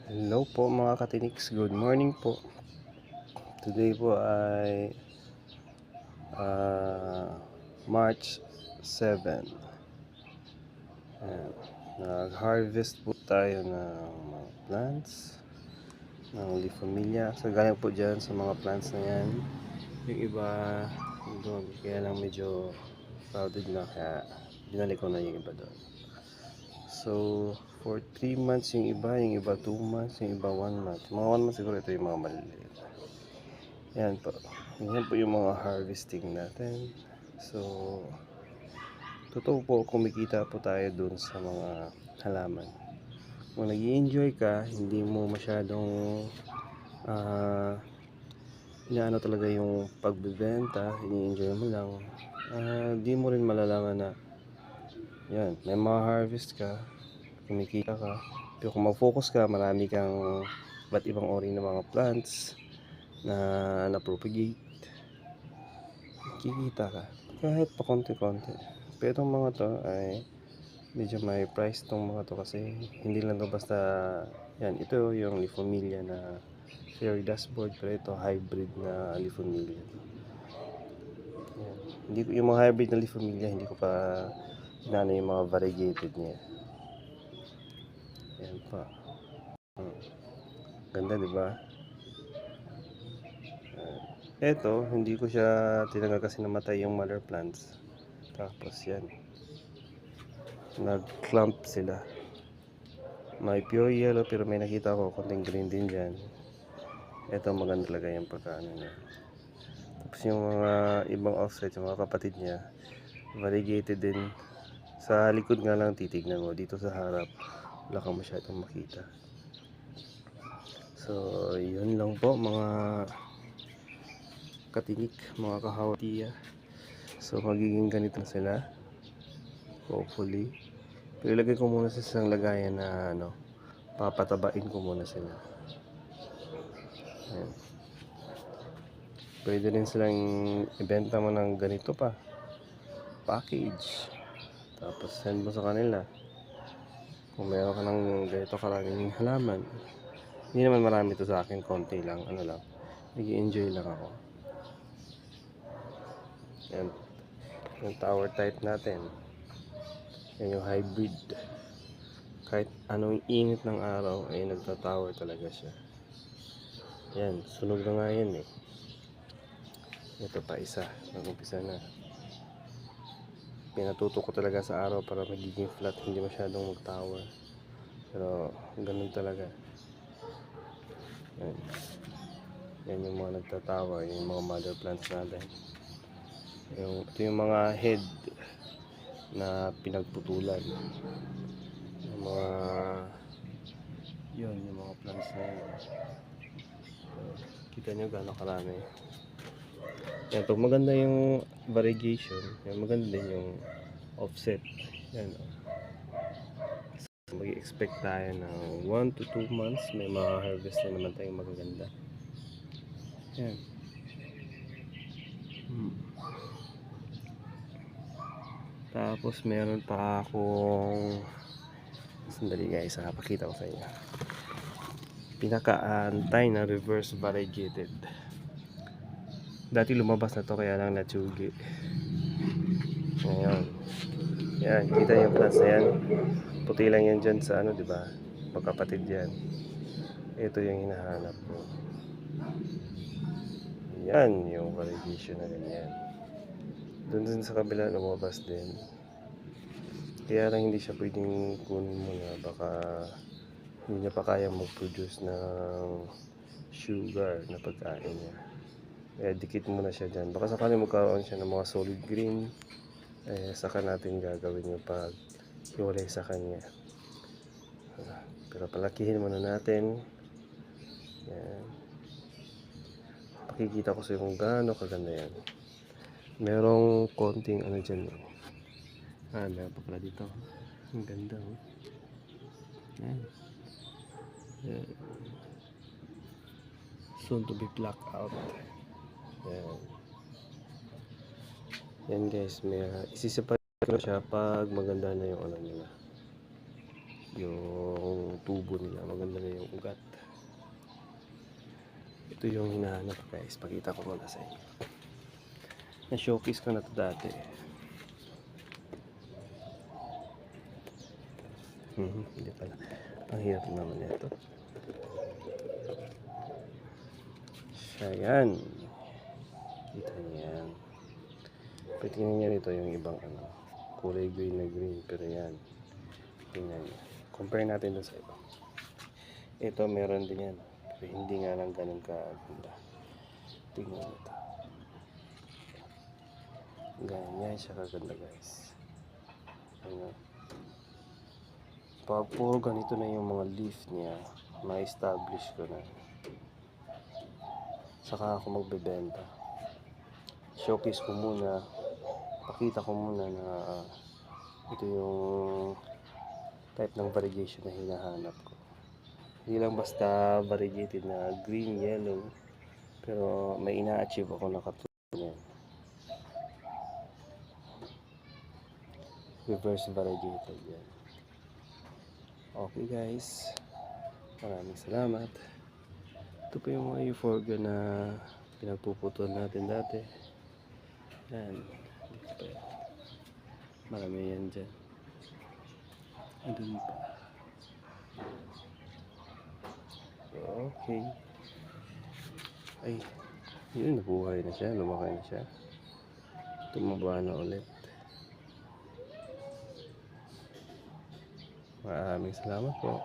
Hello po mga katiniks, good morning po. Today po ay March 7. Ayan. Nag-harvest po tayo ng mga plants ng Lifamilla. So galing po dyan sa mga plants na yan. Yung iba doon, kaya lang medyo crowded na, kaya binalik ko na yung iba doon. So for 3 months yung iba 2 months, yung iba 1 month. Mga 1 month siguro, ito yung mga maliliit. Yan po. Yan po yung mga harvesting natin. So, totoo po, kumikita po tayo dun sa mga halaman. Kung nag-i-enjoy ka, hindi mo masyadong inaano talaga yung pagbebenta, ini-enjoy mo lang, di mo rin malalaman na yan, may mga harvest ka, kumikita ka. Pero kung mag-focus ka, marami kang iba't ibang ori ng mga plants na na-propagate, kikita ka kahit pa konti-konti. Pero itong mga to ay medyo may price tong mga to, kasi hindi lang to basta yan. Ito yung Lifamilla na fairy dashboard, pero ito hybrid na Lifamilla. Yan. Hindi ko, yung mga hybrid na Lifamilla, hindi ko pa inano yung mga variegated niya. Yan pa. Ganda, di ba? Eto, hindi ko siya tinanggal kasi namatay yung mother plants. Tapos yan, nag-clump sila. May pure yellow, pero may nakita ko konting green din dyan. Eto, maganda talaga yung pagkaano niya. Tapos yung mga ibang offset, yung mga kapatid niya, variegated din. Sa likod nga lang titignan mo, dito sa harap wala kang masyadong makita. So yun lang po mga katinik, mga kahawatiya. So magiging ganito sila, hopefully. Pero ilagay ko muna sa isang lagayan na papatabain ko muna sila. Ayan. Pwede rin silang ibenta mo ng ganito pa, package, tapos send mo sa kanila. Kung meron ka ng ganito karaming halaman, hindi naman marami to sa akin, konti lang, nag-i-enjoy lang ako. Yan, yung tower type natin, yan yung hybrid. Kahit anong init ng araw ay nagta-tower talaga siya. Yan, sunog na nga yan eh. Ito pa isa, nag-umpisa na. Pinatuto ko talaga sa araw para magiging flat, hindi masyadong mag-tower. Pero ganun talaga. Yan. Yan yung mga nagtatawa, yung mga mother plants natin. Ito yung mga head na pinagputulan. Yung mga yung mga plants na yun. So, kita nyo gano'ng karami. Yan, pag maganda yung variegation, yan, maganda din yung offset. Yan, so, mag-expect tayo ng 1 to 2 months may mga harvest na naman tayong magaganda. Yan. Tapos meron pa akong, sandali guys, pakita ko sa inyo, pinaka-antay na reverse variegated. Dati lumabas na to, kaya lang natsugi. Ngayon, yan, kita yung plants na yan, puti lang yan dyan sa diba, magkapatid yan. Ito yung hinahanap ko. Yan yung variegation na ganyan. Doon din sa kabila lumabas din, kaya lang hindi siya pwedeng kunin mo na, baka hindi niya pa kaya mag-produce ng sugar na pagkain niya. Kaya dikit muna siya dyan, baka sakali magkaroon siya ng mga solid green, saka natin gagawin yung pag hiwalay sa kanya. Pero palakihin muna natin. Yan, pakikita ko sa iyo kung gaano kaganda yan. Merong konting dyan. Meron pa pala dito. Ang ganda Yan. Yan. Soon to be plucked out. Yan. Yan guys, may isisipay ko siya pag maganda na yung nila. yung tubo nila, maganda na yung ugat. Ito yung hinahanap guys, pakita ko muna sa inyo. Na-showcase ko na to dati. Hindi pala. Ang hirap naman ito. Siya yan. Kita niyo yan. Pero tingnan niyo rito yung ibang kulay green na green. Pero yan. Tingnan niyo. Compare natin dun sa iba. Ito meron din yan. Pero hindi nga lang ganun kaganda. Tingnan niyo ito. Ganyan siya kaganda guys. Ano. Pag puro ganito na yung mga leaf niya, ma-establish ko na. Saka ako magbebenta. Showcase ko muna. Pakita ko muna na ito yung type ng variegation na hinahanap ko. Hindi lang basta variegated na green, yellow. Pero may ina-achieve ako na katulad niyan. Reverse variegated yan. Okay guys. Maraming salamat. Ito pa yung mga euphorbia na pinagpuputol natin dati. Yan. Dito pa yan. Marami yan dyan. Andun pa. Okay. Ay. Yun, nabuhay na siya. Lumaki na siya. Tumaba na ulit. Maraming salamat po.